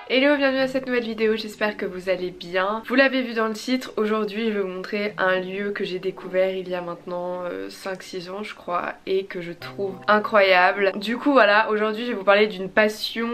Hello, bienvenue à cette nouvelle vidéo, j'espère que vous allez bien. Vous l'avez vu dans le titre, aujourd'hui je vais vous montrer un lieu que j'ai découvert il y a maintenant 5-6 ans je crois et que je trouve incroyable. Du coup voilà, aujourd'hui je vais vous parler d'une passion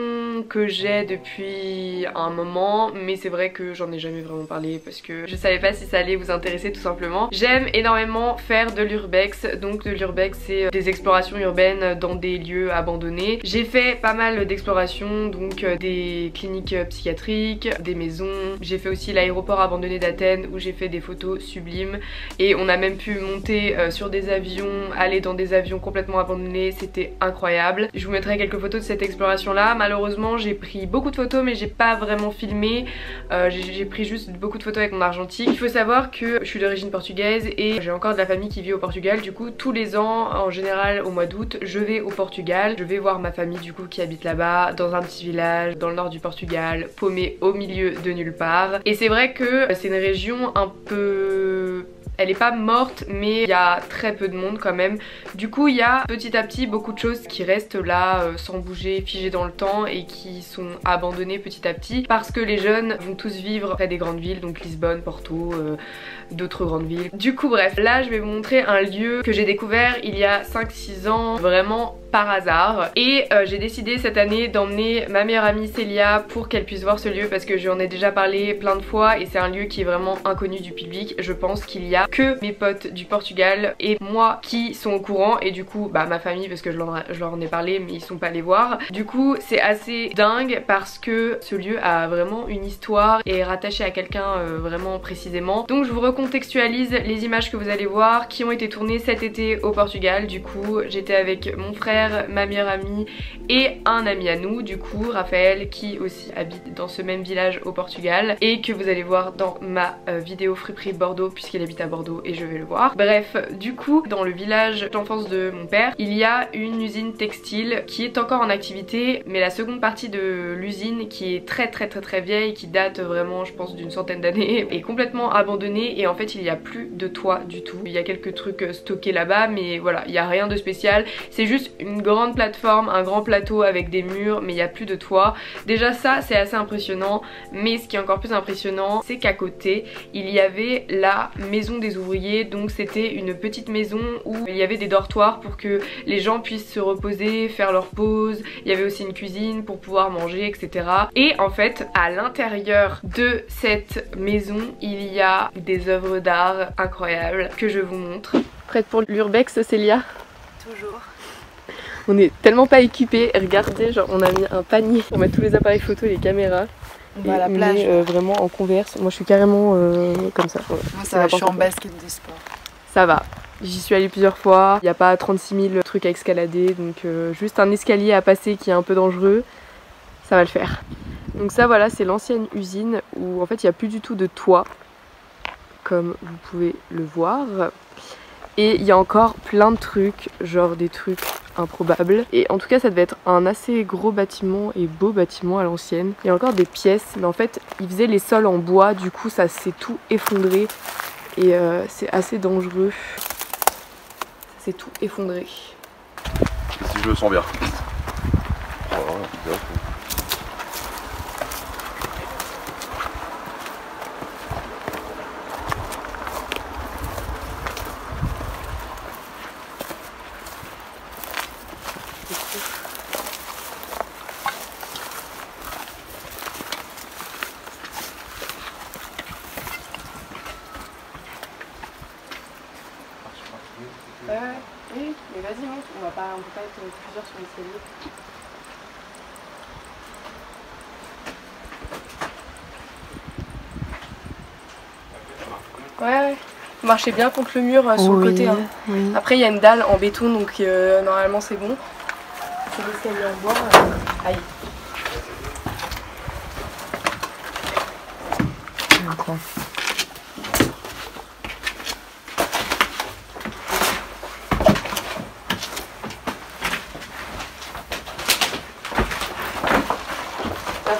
que j'ai depuis un moment, mais c'est vrai que j'en ai jamais vraiment parlé parce que je savais pas si ça allait vous intéresser tout simplement. J'aime énormément faire de l'urbex, donc de l'urbex c'est des explorations urbaines dans des lieux abandonnés. J'ai fait pas mal d'explorations, donc des cliniques psychiatriques, des maisons. J'ai fait aussi l'aéroport abandonné d'Athènes où j'ai fait des photos sublimes et on a même pu monter sur des avions, aller dans des avions complètement abandonnés, c'était incroyable. Je vous mettrai quelques photos de cette exploration là. Malheureusement j'ai pris beaucoup de photos mais j'ai pas vraiment filmé, j'ai pris juste beaucoup de photos avec mon argentique. Il faut savoir que je suis d'origine portugaise et j'ai encore de la famille qui vit au Portugal, du coup tous les ans en général au mois d'août je vais au Portugal, je vais voir ma famille du coup qui habite là-bas dans un petit village dans le nord du Portugal, paumé au milieu de nulle part. Et c'est vrai que c'est une région un peu... Elle est pas morte mais il y a très peu de monde quand même. Du coup il y a petit à petit beaucoup de choses qui restent là sans bouger, figées dans le temps et qui sont abandonnées petit à petit parce que les jeunes vont tous vivre près des grandes villes, donc Lisbonne, Porto, d'autres grandes villes. Du coup bref, là je vais vous montrer un lieu que j'ai découvert il y a 5-6 ans vraiment par hasard et j'ai décidé cette année d'emmener ma meilleure amie Célia pour qu'elle puisse voir ce lieu parce que j'en ai déjà parlé plein de fois et c'est un lieu qui est vraiment inconnu du public. Je pense qu'il y a que mes potes du Portugal et moi qui sont au courant et du coup bah ma famille parce que je leur en ai parlé mais ils sont pas allés voir. Du coup c'est assez dingue parce que ce lieu a vraiment une histoire et est rattaché à quelqu'un vraiment précisément. Donc je vous recontextualise les images que vous allez voir qui ont été tournées cet été au Portugal. Du coup j'étais avec mon frère, ma meilleure amie et un ami à nous, du coup Raphaël qui aussi habite dans ce même village au Portugal et que vous allez voir dans ma vidéo friperie Bordeaux puisqu'il habite à Bordeaux et je vais le voir. Bref, du coup dans le village d'enfance de mon père il y a une usine textile qui est encore en activité, mais la seconde partie de l'usine qui est très vieille, qui date vraiment je pense d'une centaine d'années, est complètement abandonnée et en fait il n'y a plus de toit du tout. Il y a quelques trucs stockés là-bas mais voilà, il n'y a rien de spécial, c'est juste une grande plateforme, un grand plateau avec des murs mais il n'y a plus de toit. Déjà ça c'est assez impressionnant, mais ce qui est encore plus impressionnant c'est qu'à côté il y avait la maison des ouvriers, donc c'était une petite maison où il y avait des dortoirs pour que les gens puissent se reposer, faire leur pause. Il y avait aussi une cuisine pour pouvoir manger, etc. Et en fait à l'intérieur de cette maison il y a des œuvres d'art incroyables que je vous montre. Prête pour l'urbex Célia? Toujours. On est tellement pas équipés, regardez, genre on a mis un panier pour mettre tous les appareils photo et les caméras. On va à la plage. Vraiment en converse, moi je suis carrément comme ça. Ouais. Moi ça va, je suis en basket de sport. Ça va, j'y suis allée plusieurs fois, il n'y a pas 36 000 trucs à escalader, donc juste un escalier à passer qui est un peu dangereux, ça va le faire. Donc ça voilà, c'est l'ancienne usine où en fait il n'y a plus du tout de toit, comme vous pouvez le voir. Et il y a encore plein de trucs, genre des trucs improbables. Et en tout cas ça devait être un assez gros bâtiment et beau bâtiment à l'ancienne. Il y a encore des pièces, mais en fait ils faisaient les sols en bois, du coup ça s'est tout effondré. Et c'est assez dangereux. Ça s'est tout effondré. Si je le sens bien. Oui, mais vas-y monte, on peut pas être plusieurs sur l'escalier. Ouais, faut marcher bien contre le mur sur le côté. Hein. Oui. Après il y a une dalle en béton donc normalement c'est bon. C'est l'escalier en bois. Aïe. Okay.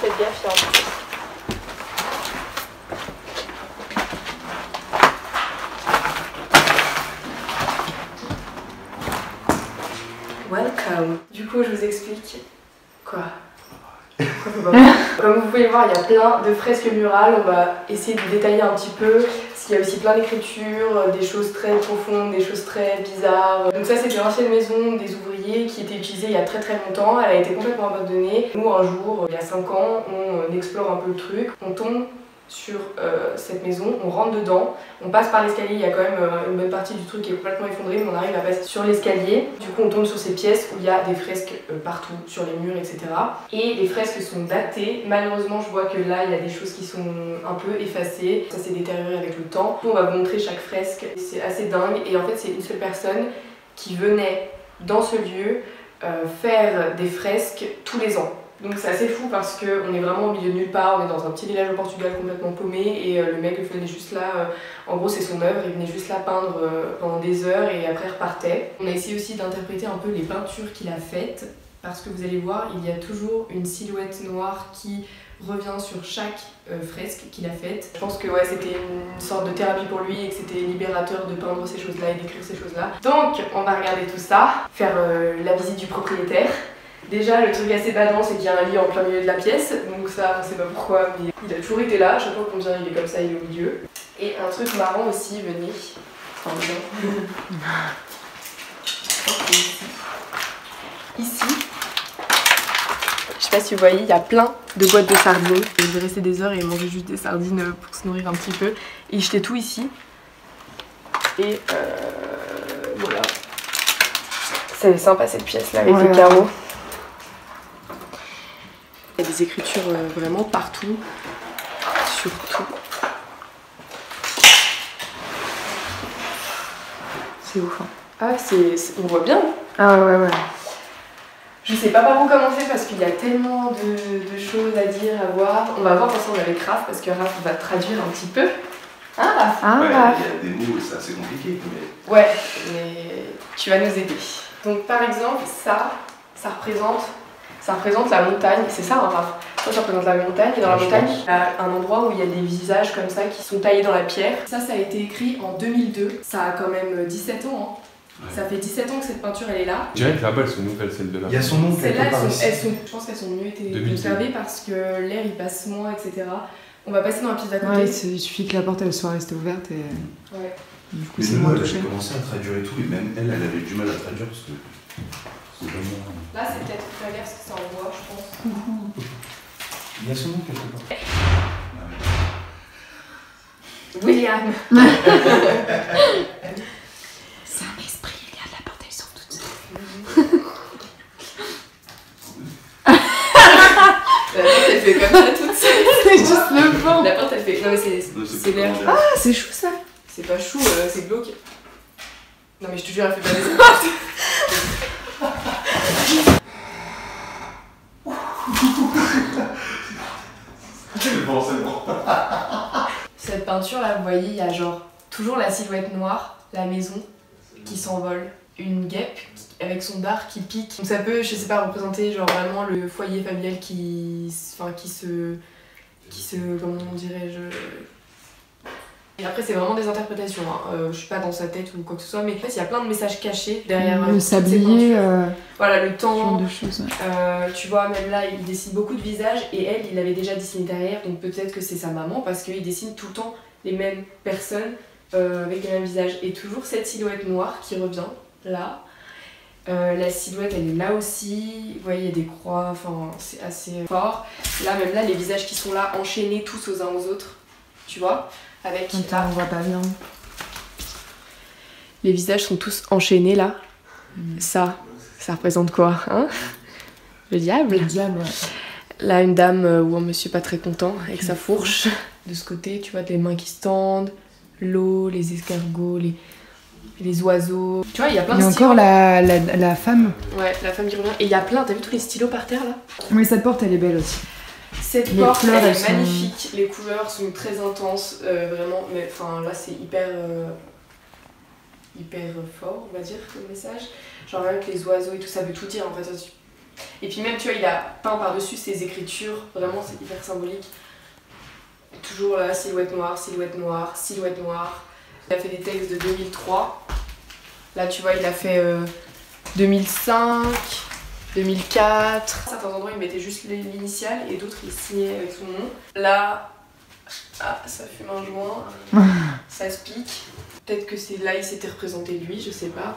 Faites gaffe, welcome. Du coup, je vous explique. Quoi? Comme vous pouvez le voir, il y a plein de fresques murales. On va essayer de détailler un petit peu. Parce qu'il y a aussi plein d'écritures, des choses très profondes, des choses très bizarres. Donc ça, c'était l'ancienne maison des ouvriers qui était utilisée il y a très maison. Elle a été complètement abandonnée. Nous, un jour, il y a 5 ans, on explore un peu le truc. On tombe sur cette maison, on rentre dedans, on passe par l'escalier, il y a quand même une bonne partie du truc qui est complètement effondré, mais on arrive à passer sur l'escalier. Du coup on tombe sur ces pièces où il y a des fresques partout, sur les murs, etc. Et les fresques sont datées. Malheureusement je vois que là il y a des choses qui sont un peu effacées, ça s'est détérioré avec le temps. On va vous montrer chaque fresque, c'est assez dingue, et en fait c'est une seule personne qui venait dans ce lieu faire des fresques tous les ans. Donc c'est assez fou parce qu'on est vraiment au milieu de nulle part, on est dans un petit village au Portugal complètement paumé et le mec venait juste là, en gros c'est son œuvre, il venait juste là peindre pendant des heures et après repartait. On a essayé aussi d'interpréter un peu les peintures qu'il a faites parce que vous allez voir, il y a toujours une silhouette noire qui revient sur chaque fresque qu'il a faite. Je pense que ouais, c'était une sorte de thérapie pour lui et que c'était libérateur de peindre ces choses-là et d'écrire ces choses-là. Donc on va regarder tout ça, faire la visite du propriétaire. Déjà, le truc assez badant, c'est qu'il y a un lit en plein milieu de la pièce, donc ça, on sait pas pourquoi, mais il a toujours été là. À chaque fois qu'on vient, il est comme ça, il est au milieu. Et un truc marrant aussi, venez. Enfin, ici, je sais pas si vous voyez, il y a plein de boîtes de sardines. Il devait rester des heures et manger juste des sardines pour se nourrir un petit peu. Et il jetait tout ici. Et voilà. C'est sympa cette pièce là avec les carreaux. Il y a des écritures vraiment partout, sur tout. C'est ouf. Hein. Ah, on voit bien. Ah ouais. Je sais pas par où commencer parce qu'il y a tellement de choses à dire, à voir. On va voir ensemble avec Raph parce que Raph va traduire un petit peu. Hein, Raph? Ouais, il y a des mots, c'est assez compliqué. Mais... Ouais, mais tu vas nous aider. Donc par exemple, ça représente la montagne, c'est ça, hein, Raph? Ça représente la montagne, et dans la montagne, il y a un endroit où il y a des visages comme ça qui sont taillés dans la pierre. Ça a été écrit en 2002, ça a quand même 17 ans. Hein. Ouais. Ça fait 17 ans que cette peinture elle est là. Je dirais que là-bas elles sont nouvelles, celles de là. Il y a son nom quelque part ici. Je pense qu'elles sont mieux été conservées parce que l'air il passe moins, etc. On va passer dans la pièce d'à côté. Ouais, il suffit que la porte elle soit restée ouverte et... Ouais. Du coup, mais c'est nous, moins elle touché. avait commencé à traduire et tout, et même elle avait du mal à traduire parce que c'est vraiment... Là c'est peut-être tout à l'air parce que c'est en bois, je pense. Il y a son nom quelque part. William. C'est un esprit, il y a de la porte, elles sont toutes seules. La porte elle fait comme ça toute seule. C'est juste le vent. La porte elle fait... Non mais c'est l'air. Ah, c'est chou ça. C'est pas chou, c'est glauque. Non mais je te jure, elle fait pas des portes. C'est bon, c'est bon. Cette peinture là, vous voyez, il y a genre toujours la silhouette noire, la maison qui s'envole, une guêpe avec son dard qui pique. Donc ça peut, je sais pas, représenter genre vraiment le foyer familial qui se comment dirais-je. Et après c'est vraiment des interprétations, hein. Je suis pas dans sa tête ou quoi que ce soit, mais en fait il y a plein de messages cachés derrière le sablier, voilà, le ce temps, genre de choses. Ouais. tu vois, même là il dessine beaucoup de visages et elle il avait déjà dessiné derrière, donc peut-être que c'est sa maman parce qu'il dessine tout le temps les mêmes personnes avec les mêmes visages. Et toujours cette silhouette noire qui revient là. La silhouette elle est là aussi, vous voyez il y a des croix, enfin c'est assez fort. Là même là les visages qui sont là enchaînés tous aux uns aux autres, tu vois, avec Attends, on voit pas bien. Les visages sont tous enchaînés là. Ça représente quoi, hein? Le diable. Le diable, ouais. Là une dame ou un monsieur pas très content avec sa fourche. De ce côté tu vois les mains qui se tendent, l'eau, les escargots, les oiseaux. Tu vois il y a plein de stylos. Il y a encore la femme. Ouais, la femme qui revient. Et il y a plein, t'as vu tous les stylos par terre là? Oui, cette porte elle est belle aussi. Cette Les porte fleurs, elle est elles sont- magnifique, les couleurs sont très intenses, vraiment, mais enfin là c'est hyper fort on va dire comme message. Genre avec les oiseaux et tout, ça veut tout dire en fait. Et puis même tu vois il a peint par dessus ses écritures, vraiment c'est hyper symbolique. Toujours la silhouette noire, silhouette noire, silhouette noire. Il a fait des textes de 2003. Là tu vois il a fait 2005, 2004. À certains endroits il mettait juste l'initiale et d'autres il signait avec son nom. Là, ah, ça fume un joint, ça se pique. Peut-être que c'est là il s'était représenté lui, je sais pas.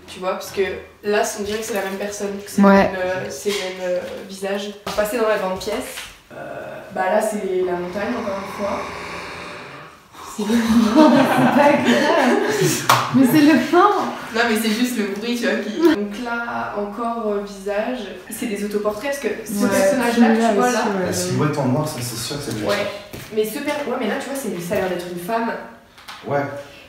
Tu vois, parce que là on dirait que c'est la même personne, que c'est le même visage. On va passer dans la grande pièce. Bah là c'est la montagne encore une fois. C'est le vent, c'est pas grave. Mais c'est le vent. Non mais c'est juste le bruit, tu vois, qui... Donc là, encore visage. C'est des autoportraits, parce que ce personnage-là, tu vois là... La silhouette en noir, ça c'est sûr que c'est lui. Ouais. Mais mais là, tu vois, ça a l'air d'être une femme. Ouais.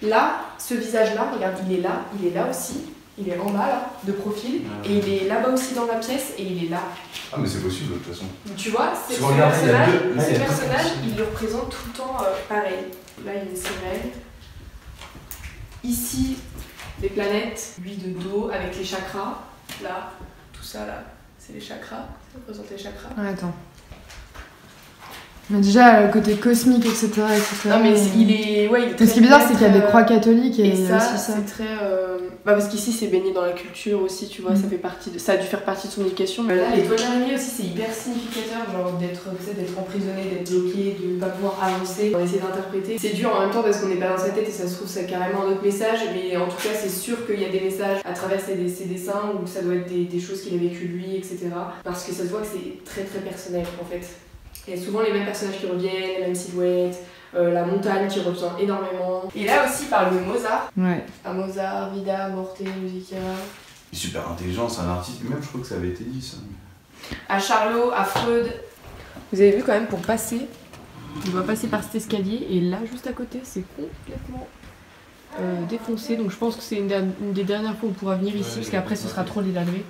Là, ce visage-là, regarde, il est là aussi. Il est en bas, là, de profil. Et il est là-bas aussi dans la pièce, et il est là. Ah mais c'est possible de toute façon. Tu vois, ce personnage, il le représente tout le temps pareil. Là, il y a une sirène. Ici, les planètes, lui de dos avec les chakras. Là, tout ça, là, c'est les chakras. Ça représente les chakras. Ouais, attends. Mais déjà, le côté cosmique, etc. Non, mais il est très. Ce qui est bizarre, c'est qu'il y a des croix catholiques et ça, aussi ça. C'est très. Parce qu'ici, c'est baigné dans la culture aussi, tu vois, ça fait partie de. Ça a dû faire partie de son éducation. Mais là, les toiles d'araignée aussi, c'est hyper significateur, genre d'être emprisonné, d'être bloqué, de ne pas pouvoir avancer, on essaie d'interpréter. C'est dur en même temps parce qu'on n'est pas dans sa tête et ça se trouve, c'est carrément un autre message, mais en tout cas, c'est sûr qu'il y a des messages à travers ses dessins ou ça doit être des choses qu'il a vécues lui, etc. Parce que ça se voit que c'est très très personnel en fait. Il y a souvent les mêmes personnages qui reviennent, les mêmes silhouettes, la montagne qui revient énormément. Et là aussi, il parle de Mozart. Ouais. À Mozart, Vida, Morte, Musica. Il est super intelligent, c'est un artiste. Même je crois que ça avait été dit ça. À Charlot, à Freud. Vous avez vu quand même, pour passer, on doit passer par cet escalier et là, juste à côté, c'est complètement défoncé. Donc je pense que c'est une des dernières fois où on pourra venir ici, parce qu'après ce sera trop délabré.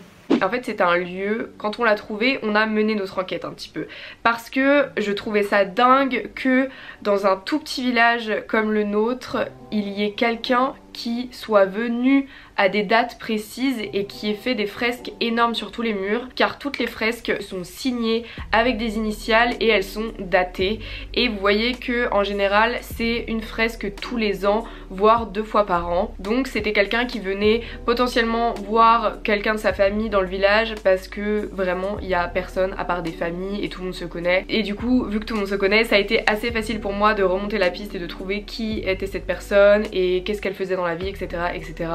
En fait c'était un lieu, quand on l'a trouvé, on a mené notre enquête un petit peu. Parce que je trouvais ça dingue que dans un tout petit village comme le nôtre, il y ait quelqu'un qui soit venu à des dates précises et qui ait fait des fresques énormes sur tous les murs, car toutes les fresques sont signées avec des initiales et elles sont datées. Et vous voyez que en général c'est une fresque tous les ans, voire 2 fois par an. Donc c'était quelqu'un qui venait potentiellement voir quelqu'un de sa famille dans le village, parce que vraiment il y a personne à part des familles et tout le monde se connaît. Et du coup, vu que tout le monde se connaît, ça a été assez facile pour moi de remonter la piste et de trouver qui était cette personne et qu'est-ce qu'elle faisait dans la vie, etc., etc.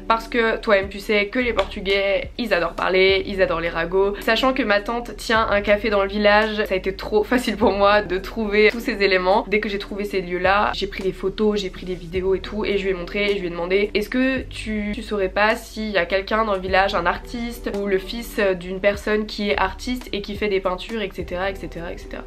Parce que toi-même tu sais que les Portugais, ils adorent parler, ils adorent les ragots. Sachant que ma tante tient un café dans le village, ça a été trop facile pour moi de trouver tous ces éléments. Dès que j'ai trouvé ces lieux-là, j'ai pris des photos, j'ai pris des vidéos et tout, et je lui ai montré, je lui ai demandé est-ce que tu saurais pas s'il y a quelqu'un dans le village, un artiste ou le fils d'une personne qui est artiste et qui fait des peintures, etc., etc., etc.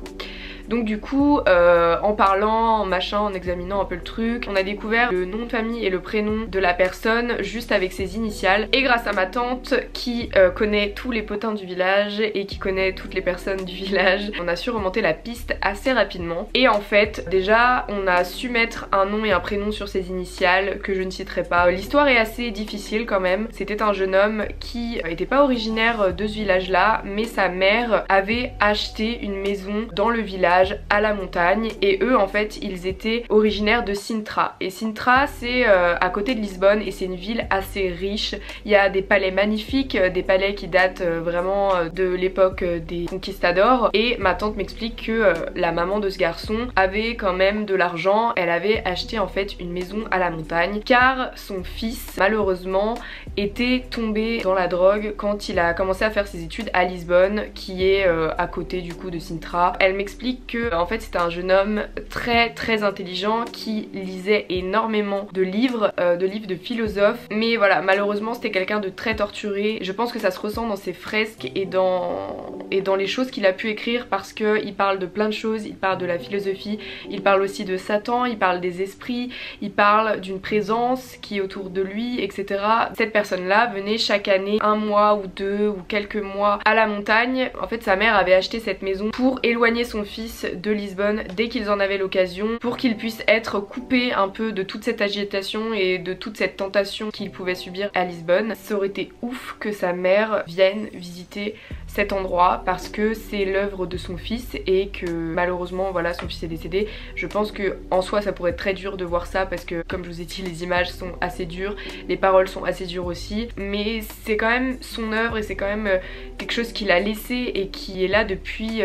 Donc du coup, en parlant, en machin, en examinant un peu le truc, on a découvert le nom de famille et le prénom de la personne juste avec ses initiales. Et grâce à ma tante qui connaît tous les potins du village et qui connaît toutes les personnes du village, on a su remonter la piste assez rapidement. Et en fait, déjà, on a su mettre un nom et un prénom sur ses initiales que je ne citerai pas. L'histoire est assez difficile quand même. C'était un jeune homme qui n'était pas originaire de ce village-là, mais sa mère avait acheté une maison dans le village à la montagne, et eux en fait ils étaient originaires de Sintra, et Sintra c'est à côté de Lisbonne et c'est une ville assez riche. Il y a des palais magnifiques, des palais qui datent vraiment de l'époque des conquistadors, et ma tante m'explique que la maman de ce garçon avait quand même de l'argent, elle avait acheté en fait une maison à la montagne car son fils malheureusement était tombé dans la drogue quand il a commencé à faire ses études à Lisbonne, qui est à côté du coup de Sintra. Elle m'explique que en fait c'était un jeune homme très très intelligent qui lisait énormément de livres de philosophes, mais voilà, malheureusement c'était quelqu'un de très torturé. Je pense que ça se ressent dans ses fresques et dans les choses qu'il a pu écrire, parce qu'il parle de plein de choses, il parle de la philosophie, il parle aussi de Satan, il parle des esprits, il parle d'une présence qui est autour de lui, etc. Cette personne-là venait chaque année 1 mois ou 2 ou quelques mois à la montagne. En fait sa mère avait acheté cette maison pour éloigner son fils de Lisbonne dès qu'ils en avaient l'occasion, pour qu'il puisse être coupé un peu de toute cette agitation et de toute cette tentation qu'il pouvait subir à Lisbonne. Ça aurait été ouf que sa mère vienne visiter cet endroit parce que c'est l'œuvre de son fils et que malheureusement voilà son fils est décédé. Je pense que en soi ça pourrait être très dur de voir ça parce que comme je vous ai dit les images sont assez dures, les paroles sont assez dures aussi, mais c'est quand même son œuvre et c'est quand même quelque chose qu'il a laissé et qui est là depuis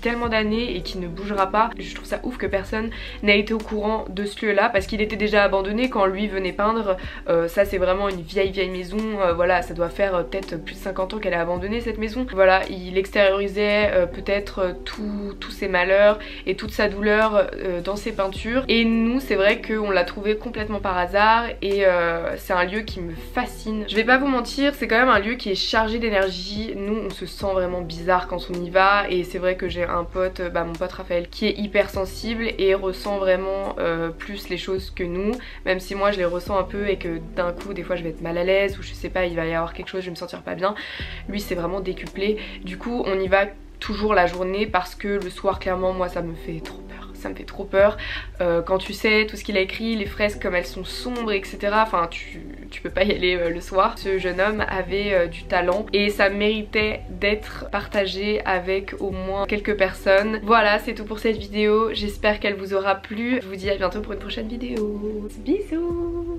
tellement d'années et qui ne bougera pas. Je trouve ça ouf que personne n'a été au courant de ce lieu là parce qu'il était déjà abandonné quand lui venait peindre. Ça c'est vraiment une vieille maison, voilà ça doit faire peut-être plus de 50 ans qu'elle est abandonnée cette maison. Voilà, il extériorisait peut-être tous ses malheurs et toute sa douleur dans ses peintures, et nous c'est vrai qu'on l'a trouvé complètement par hasard et c'est un lieu qui me fascine. Je vais pas vous mentir, c'est quand même un lieu qui est chargé d'énergie. Nous on se sent vraiment bizarre quand on y va, et c'est vrai que j'ai un pote, mon pote Raphaël, qui est hyper sensible et ressent vraiment plus les choses que nous, même si moi je les ressens un peu et que d'un coup des fois je vais être mal à l'aise ou je sais pas, il va y avoir quelque chose, je vais me sentir pas bien. Lui c'est vraiment décuplé. Du coup on y va toujours la journée parce que le soir clairement moi ça me fait trop peur. Ça me fait trop peur quand tu sais tout ce qu'il a écrit, les fresques comme elles sont sombres etc. Enfin tu peux pas y aller le soir. Ce jeune homme avait du talent et ça méritait d'être partagé avec au moins quelques personnes. Voilà, c'est tout pour cette vidéo, j'espère qu'elle vous aura plu. Je vous dis à bientôt pour une prochaine vidéo. Bisous.